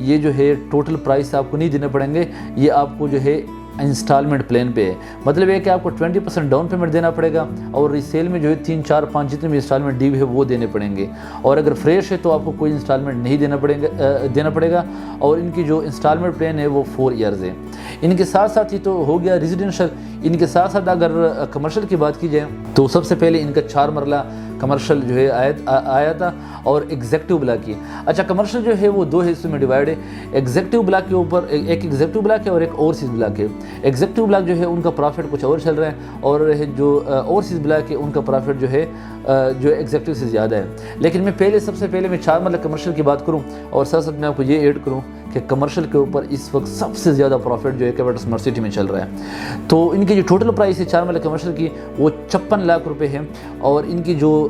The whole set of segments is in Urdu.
یہ جو ہے ٹوٹل پرائس آپ کو نہیں دینے پڑیں گے، یہ آپ کو جو ہے انسٹالمنٹ پلان پہ ہے۔ مطلب یہ کہ آپ کو 20% ڈاؤن پیمنٹ دینا پڑے گا اور ریسیل میں جو ہے 3 4 5 جتنے بھی انسٹالمنٹ دی ہوئی ہے وہ دینے پڑیں گے، اور اگر فریش ہے تو آپ کو کوئی انسٹالمنٹ نہیں دینا پڑے گا، اور ان کی جو انسٹالمنٹ پلان ہے وہ 4 ایئرز ہے۔ ان کے ساتھ ساتھ ہی تو ہو گیا ریزیڈینشل، ان کے ساتھ ساتھ اگر کمرشل کی بات کی جائے تو سب سے پہلے ان کا 4 مرلہ کمرشل جو ہے آیا تھا، اور ایگزیکٹو بلاک کی۔ اچھا، کمرشل جو ہے وہ 2 حصوں میں ڈیوائڈ ہے۔ ایگزیکٹو بلاک کے اوپر ایک ایگزیکٹو بلاک ہے اور ایک اوورسیز بلاک ہے۔ ایگزیکٹو بلاک جو ہے ان کا پروفٹ کچھ اور چل رہا ہے، اور جو اوورسیز بلاک ہے ان کا پروفٹ جو ہے ایگزیکٹو سے زیادہ ہے۔ لیکن میں سب سے پہلے میں 4 مرلہ کمرشل کی بات کروں، اور ساتھ ساتھ میں آپ کو یہ ایڈ کروں کہ کمرشل کے اوپر اس وقت سب سے زیادہ پروفٹ جو ہے کیپٹل اسمارٹ سٹی میں چل رہا ہے۔ تو ان کی جو ٹوٹل پرائس ہے 4 مرلہ کمرشل کی وہ 56 لاکھ روپے ہے، اور ان کی جو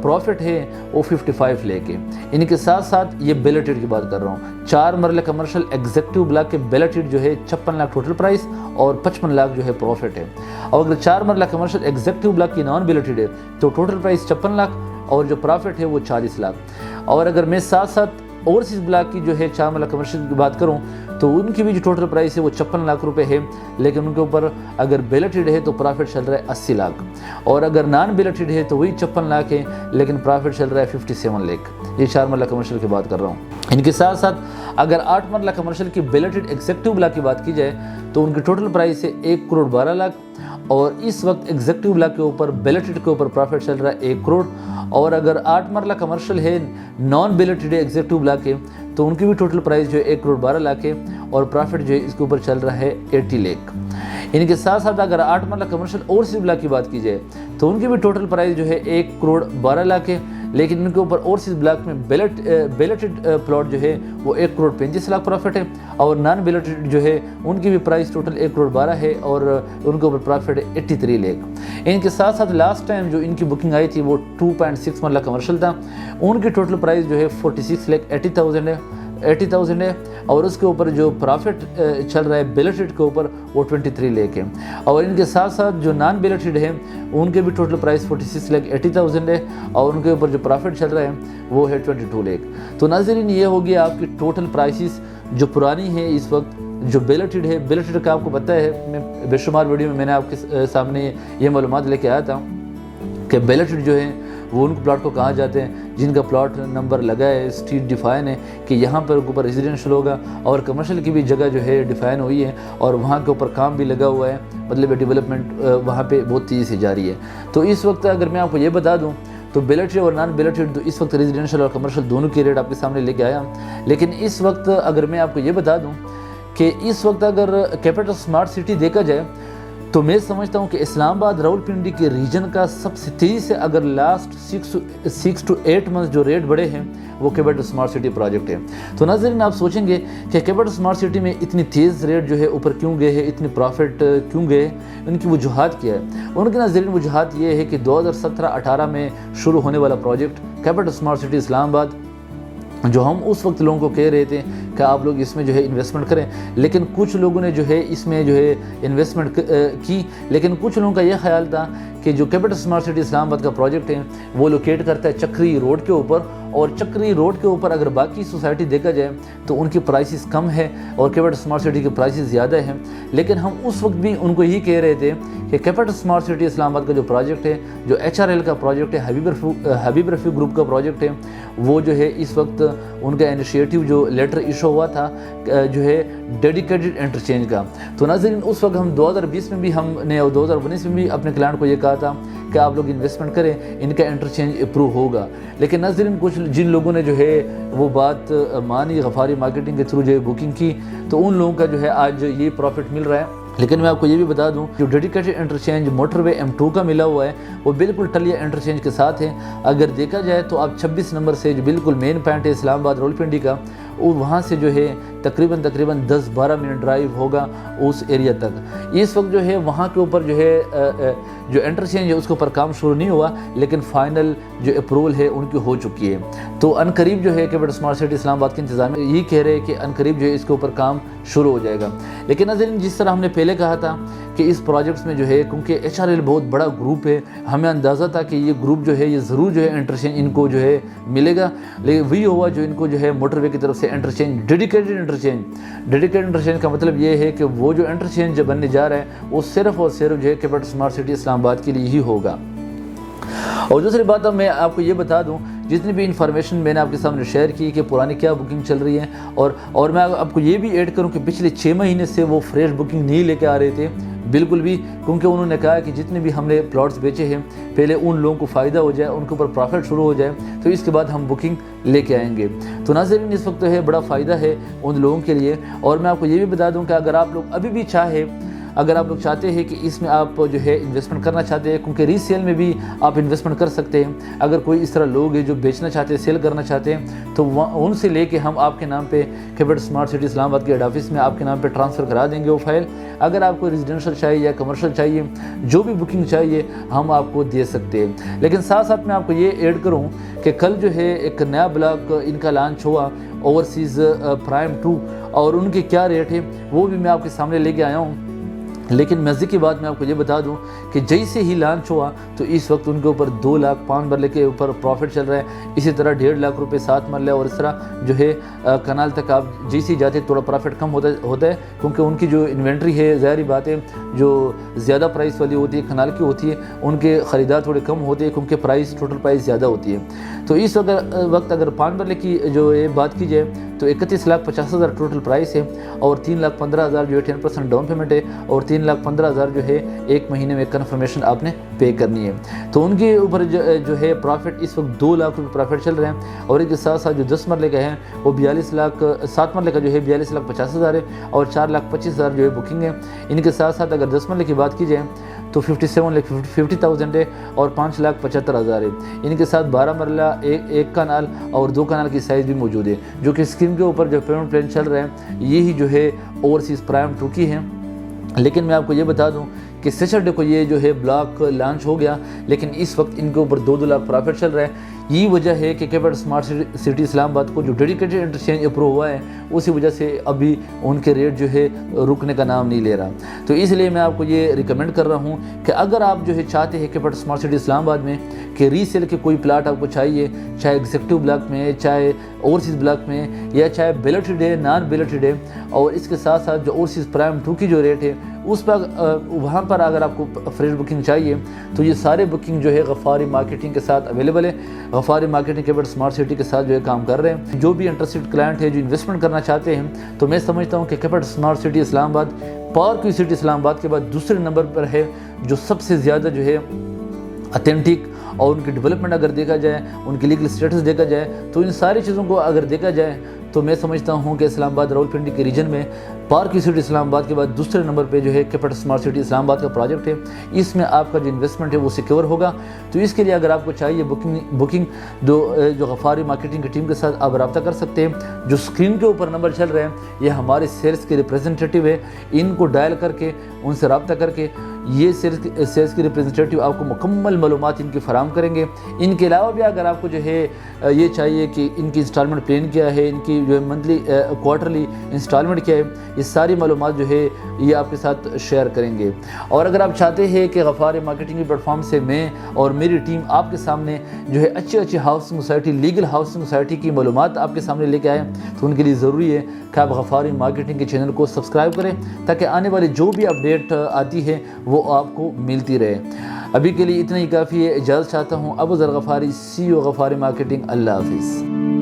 پروفٹ ہے وہ 55 لاکھ ہے۔ ان کے ساتھ ساتھ یہ بیلٹیڈ کی بات کر رہا ہوں، 4 مرلہ کمرشل ایگزیکٹو بلاک کے بیلٹیڈ جو ہے 56 لاکھ ٹوٹل پرائس اور 55 لاکھ جو ہے پروفٹ ہے۔ اور اگر 4 مرلہ کمرشل ایگزیکٹو بلاک کی نان بیلٹیڈ ہے تو ٹوٹل پرائس 56 لاکھ اور جو پروفٹ ہے وہ 40 لاکھ۔ اور اگر میں ساتھ ساتھ اوورسیز بلاک کی جو ہے 4 مرلہ کمرشل کی بات کروں تو ان کی بھی جو ٹوٹل پرائس ہے وہ 56 لاکھ روپے ہے، لیکن ان کے اوپر اگر بیلٹیڈ ہے تو پروفٹ چل رہا ہے 80 لاکھ، اور اگر نان بیلٹیڈ ہے تو وہی 56 لاکھ ہے لیکن پروفٹ چل رہا ہے 57 لاکھ۔ یہ 4 مرلہ کمرشل کی بات کر رہا ہوں۔ ان کے ساتھ ساتھ اگر 8 مرلہ کمرشل کی بیلٹیڈ ایگزیکٹو بلاک کی بات کی جائے تو ان کی ٹوٹل پرائس ہے 1 کروڑ 12 لاکھ، اور اس وقت ایگزیکٹو بلاک کے اوپر بیلٹیڈ کے اوپر پروفٹ چل رہا ہے 1 کروڑ۔ اور اگر 8 مرلہ کمرشل ہے نان بیلٹیڈ ایگزیکٹو بلاک ہے تو ان کی بھی ٹوٹل پرائس جو ہے 1 کروڑ 12 لاکھ ہے، اور پروفٹ جو ہے اس کے اوپر چل رہا ہے 80 لاکھ۔ ان کے ساتھ ساتھ اگر 8 مرلہ کمرشل اوورسیز بلاک کی بات کی جائے تو ان کی بھی ٹوٹل پرائس جو ہے 1 کروڑ 12 لاکھ ہے، لیکن ان کے اوپر اوورسیز بلاک میں بیلٹیڈ پلاٹ جو ہے وہ 1 کروڑ 35 لاکھ پروفٹ ہے، اور نان بیلٹیڈ جو ہے ان کی بھی پرائس ٹوٹل 1 کروڑ 12 ہے، اور ان کے اوپر پروفٹ ہے 83 لاکھ۔ ان کے ساتھ ساتھ لاسٹ ٹائم جو ان کی بکنگ آئی تھی وہ 2.6 مرلہ کمرشل تھا، ان کی ٹوٹل پرائس جو ہے 46 لاکھ 80,000 ہے، اور اس کے اوپر جو پروفٹ چل رہا ہے بیلٹیڈ کے اوپر وہ 23 لاکھ ہے۔ اور ان کے ساتھ ساتھ جو نان بیلٹیڈ ہے ان کے بھی ٹوٹل پرائس 46 لاکھ 80,000 ہے، اور ان کے اوپر جو پروفٹ چل رہا ہے وہ ہے 22 لاکھ۔ تو ناظرین، یہ ہوگی آپ کی ٹوٹل پرائسز جو پرانی ہے اس وقت۔ جو بیلٹیڈ ہے، بیلٹیڈ کا آپ کو پتہ ہے، میں بے شمار ویڈیو میں نے آپ کے سامنے یہ معلومات لے کے آیا تھا کہ بیلٹیڈ جو ہے وہ ان پلاٹ کو کہا جاتے ہیں جن کا پلاٹ نمبر لگا ہے، اسٹریٹ ڈیفائن ہے کہ یہاں پر اوپر ریزیڈینشل ہوگا، اور کمرشل کی بھی جگہ جو ہے ڈیفائن ہوئی ہے، اور وہاں کے اوپر کام بھی لگا ہوا ہے، مطلب ڈیولپمنٹ وہاں پہ بہت تیزی سے جاری ہے۔ تو اس وقت اگر میں آپ کو یہ بتا دوں تو بیلٹیڈ اور نان بیلٹیڈ اس وقت ریزیڈینشل اور کمرشل دونوں کی ریٹ آپ کے سامنے لے کے آیا، لیکن اس وقت اگر میں آپ کو یہ بتا دوں کہ اس وقت اگر کیپٹل اسمارٹ سٹی دیکھا جائے تو میں سمجھتا ہوں کہ اسلام آباد راولپنڈی کے ریجن کا سب سے تیزی سے اگر لاسٹ 6 to 8 منتھ جو ریٹ بڑھے ہیں وہ کیپٹل اسمارٹ سٹی پروجیکٹ ہے۔ تو ناظرین، آپ سوچیں گے کہ کیپٹل اسمارٹ سٹی میں اتنی تیز ریٹ جو ہے اوپر کیوں گئے ہیں، اتنی پروفٹ کیوں گئے، ان کی وجوہات کیا ہے؟ ان کی ناظرین وجوہات یہ ہے کہ 2017-18 میں شروع ہونے والا پروجیکٹ کیپٹل اسمارٹ سٹی اسلام آباد، جو ہم اس وقت لوگوں کو کہہ رہے تھے کہ آپ لوگ اس میں جو ہے انویسٹمنٹ کریں، لیکن کچھ لوگوں نے جو ہے اس میں جو ہے انویسٹمنٹ کی، لیکن کچھ لوگوں کا یہ خیال تھا کہ جو کیپٹل اسمارٹ سٹی اسلام آباد کا پروجیکٹ ہے وہ لوکیٹ کرتا ہے چکری روڈ کے اوپر، اور چکری روڈ کے اوپر اگر باقی سوسائٹی دیکھا جائے تو ان کی پرائسز کم ہے اور کیپٹل اسمارٹ سٹی کی پرائسز زیادہ ہیں۔ لیکن ہم اس وقت بھی ان کو یہی کہہ رہے تھے کہ کیپٹل اسمارٹ سٹی اسلام آباد کا جو پروجیکٹ ہے، جو HRL کا پروجیکٹ ہے، حبیب رفیع گروپ کا پروجیکٹ ہے، وہ جو ہے اس وقت ان کا انیشیٹو جو لیٹر ایشو ہوا تھا جو ہے ڈیڈیکیٹڈ انٹرچینج کا۔ تو ناظرین، اس وقت ہم 2020 میں بھی ہم نے اور 2019 میں بھی اپنے کلائنٹ کو یہ کہا تھا کہ آپ لوگ انویسٹمنٹ کریں، ان کا انٹرچینج اپروو ہوگا۔ لیکن ناظرین، کچھ جن لوگوں نے جو ہے وہ بات مانی، غفاری مارکیٹنگ کے تھرو جو ہے بکنگ کی، تو ان لوگوں کا جو ہے آج یہ پروفٹ مل رہا ہے۔ لیکن میں آپ کو یہ بھی بتا دوں جو ڈیڈیکیٹڈ انٹرچینج موٹر وے M2 کا ملا ہوا ہے وہ بالکل ٹلیا انٹرچینج کے ساتھ ہے۔ اگر دیکھا جائے تو آپ 26 نمبر سے جو بالکل مین پوائنٹ ہے اسلام آباد راولپنڈی کا، وہاں سے جو ہے تقریباً 10-12 منٹ ڈرائیو ہوگا اس ایریا تک۔ اس وقت جو ہے وہاں کے اوپر جو ہے جو انٹرچینج ہے اس کے اوپر کام شروع نہیں ہوا، لیکن فائنل جو اپروول ہے ان کی ہو چکی ہے۔ تو ان قریب جو ہے کیپٹل اسمارٹ سٹی اسلام آباد کے انتظامیہ یہی کہہ رہے ہیں کہ ان قریب جو ہے اس کے اوپر کام شروع ہو جائے گا۔ لیکن ناظرین، جس طرح ہم نے پہلے کہا تھا کہ اس پروجیکٹس میں جو ہے کیونکہ HRL بہت بڑا گروپ ہے، ہمیں اندازہ تھا کہ یہ گروپ جو ہے یہ ضرور جو ہے انٹرچینج ان کو جو ہے ملے گا، لیکن وہی ہوا جو ان کو جو ہے موٹر وے کی طرف سے انٹرچینج، ڈیڈیکیٹڈ انٹرچینج کا مطلب یہ ہے کہ وہ جو انٹرچینج بننے جا رہا ہے وہ صرف اور صرف جو ہے کیپٹل اسمارٹ سٹی اسلام آباد کے لیے ہی ہوگا۔ اور دوسری بات میں آپ کو یہ بتا دوں، جتنی بھی انفارمیشن میں نے آپ کے سامنے شیئر کی کہ پرانی کیا بکنگ چل رہی ہے، اور میں آپ کو یہ بھی ایڈ کروں کہ پچھلے 6 مہینے سے وہ فریش بکنگ نہیں لے کے آ رہے تھے بالکل بھی، کیونکہ انہوں نے کہا کہ جتنے بھی ہم نے پلاٹس بیچے ہیں پہلے ان لوگوں کو فائدہ ہو جائے، ان کے اوپر پروفٹ شروع ہو جائے، تو اس کے بعد ہم بکنگ لے کے آئیں گے۔ تو ناظرین، اس وقت ہے بڑا فائدہ ہے ان لوگوں کے لیے۔ اور میں آپ کو یہ بھی بتا دوں کہ اگر آپ لوگ ابھی بھی اگر آپ لوگ چاہتے ہیں کہ اس میں آپ جو ہے انویسٹمنٹ کرنا چاہتے ہیں، کیونکہ ری سیل میں بھی آپ انویسٹمنٹ کر سکتے ہیں، اگر کوئی اس طرح لوگ ہیں جو بیچنا چاہتے ہیں، سیل کرنا چاہتے ہیں، تو ان سے لے کے ہم آپ کے نام پہ کیپٹل اسمارٹ سٹی اسلام آباد کے ہیڈ آفس میں آپ کے نام پہ ٹرانسفر کرا دیں گے وہ فائل۔ اگر آپ کو ریزیڈینشل چاہیے یا کمرشل چاہیے، جو بھی بکنگ چاہیے ہم آپ کو دے سکتے ہیں۔ لیکن ساتھ ساتھ میں آپ کو یہ ایڈ کروں کہ کل جو ہے ایک نیا بلاک ان کا لانچ ہوا، اوورسیز پرائم 2، اور ان کے کیا ریٹ ہے وہ بھی میں آپ کے سامنے لے کے آیا ہوں۔ لیکن مزے کی بات میں آپ کو یہ بتا دوں کہ جیسے ہی لانچ ہوا تو اس وقت ان کے اوپر 2 لاکھ 5 مرلے کے اوپر پروفٹ چل رہا ہے، اسی طرح 1.5 لاکھ روپے 7 مرلے، اور اس طرح جو ہے کنال تک آپ جیسے ہی جاتے تھوڑا پروفٹ کم ہوتا ہے، کیونکہ ان کی جو انوینٹری ہے ظاہری بات ہے جو زیادہ پرائس والی ہوتی ہے کنال کی ہوتی ہے، ان کے خریدار تھوڑے کم ہوتے ہیں کیونکہ ٹوٹل پرائس زیادہ ہوتی ہے۔ تو اس وقت اگر 5 مرلے کی جو ہے بات کی جائے تو 31,50,000 ٹوٹل پرائس ہے، اور 3,15,000 جو ہے 10% ڈاؤن پیمنٹ ہے، اور 3,15,000 جو ہے ایک مہینے میں کنفرمیشن آپ نے پے کرنی ہے۔ تو ان کے اوپر جو ہے پروفٹ اس وقت 2 لاکھ روپے پروفٹ چل رہے ہیں، اور اس کے ساتھ ساتھ جو 10 مرلے کا ہے وہ 7 مرلے کا جو ہے 42,50,000 ہے، اور 4,25,000 جو ہے بکنگ ہے۔ ان کے ساتھ ساتھ اگر 10 مرلے کی بات کی جائے تو 57,50,000 ہے، اور 5,75,000 ہے۔ ان کے ساتھ 12 مرلہ ایک کنال اور 2 کنال کی سائز بھی موجود ہے، جو کہ اسکرین کے اوپر جو پیمنٹ پلان چل رہے ہیں یہی جو ہے اوورسیز پرائم 2 کی ہے۔ لیکن میں آپ کو یہ بتا دوں کہ سیچرڈے کو یہ جو ہے بلاک لانچ ہو گیا، لیکن اس وقت ان کے اوپر 2 لاکھ پروفٹ چل رہا ہے۔ یہی وجہ ہے کہ کیپٹل اسمارٹ سٹی اسلام آباد کو جو ڈیڈیکیٹڈ انٹرچینج اپروو ہوا ہے اسی وجہ سے ابھی ان کے ریٹ جو ہے رکنے کا نام نہیں لے رہا۔ تو اس لیے میں آپ کو یہ ریکمینڈ کر رہا ہوں کہ اگر آپ جو ہے چاہتے ہیں کیپٹل اسمارٹ سٹی اسلام آباد میں کہ ری سیل کے کوئی پلاٹ آپ کو چاہیے، چاہے ایگزیکٹو بلاک میں، چاہے اوورسیز بلاک میں، یا چاہے بیلٹڈ ہے نان بیلٹڈ ہے، اور اس کے ساتھ ساتھ جو اوورسیز پرائم 2 کی جو ریٹ ہے اس پر وہاں پر اگر آپ کو فریش بکنگ چاہیے تو یہ سارے بکنگ جو ہے غفاری مارکیٹنگ کے ساتھ اویلیبل ہے۔ غفاری مارکیٹنگ کیپٹل اسمارٹ سٹی کے ساتھ جو ہے کام کر رہے ہیں۔ جو بھی انٹرسٹڈ کلائنٹ ہے جو انویسٹمنٹ کرنا چاہتے ہیں تو میں سمجھتا ہوں کہ کیپٹل اسمارٹ سٹی اسلام آباد پاور کی سٹی اسلام آباد کے بعد دوسرے نمبر پر ہے، جو سب سے زیادہ جو ہے اتھینٹک، اور ان کی ڈیولپمنٹ اگر دیکھا جائے، ان کی لیگل سٹیٹس دیکھا جائے، تو ان ساری چیزوں کو اگر دیکھا جائے تو میں سمجھتا ہوں کہ اسلام آباد راولپنڈی کے ریجن میں پارک کی سٹی اسلام آباد کے بعد دوسرے نمبر پہ جو ہے کیپٹل اسمارٹ سٹی اسلام آباد کا پروجیکٹ ہے۔ اس میں آپ کا جو انویسٹمنٹ ہے وہ سیکیور ہوگا۔ تو اس کے لیے اگر آپ کو چاہیے بکنگ جو غفاری مارکیٹنگ کی ٹیم کے ساتھ آپ رابطہ کر سکتے ہیں۔ جو اسکرین کے اوپر نمبر چل رہے ہیں یہ ہمارے سیلس کے ریپریزنٹیٹیو ہے، ان کو ڈائل کر کے ان سے رابطہ کر کے یہ سیلس کے ریپریزنٹیٹیو آپ کو مکمل معلومات ان کی فراہم کریں گے۔ ان کے علاوہ بھی اگر آپ کو جو ہے یہ چاہیے کہ ان کی انسٹالمنٹ پلان کیا ہے، ان کی جو ہے منتھلی کوارٹرلی انسٹالمنٹ کیا ہے، یہ ساری معلومات جو ہے یہ آپ کے ساتھ شیئر کریں گے۔ اور اگر آپ چاہتے ہیں کہ غفاری مارکیٹنگ پلیٹ فارم سے میں اور میری ٹیم آپ کے سامنے جو ہے اچھی housing society, legal housing society کی معلومات آپ کے سامنے لے کے آئیں، تو ان کے لیے ضروری ہے کہ آپ غفاری مارکیٹنگ کے چینل کو سبسکرائب کریں تاکہ آنے والی جو بھی اپڈیٹ آتی ہے وہ آپ کو ملتی رہے۔ ابھی کے لیے اتنا ہی کافی ہے، اجازت چاہتا ہوں۔ ابو ذر غفاری، CEO غفاری مارکیٹنگ۔ اللہ حافظ۔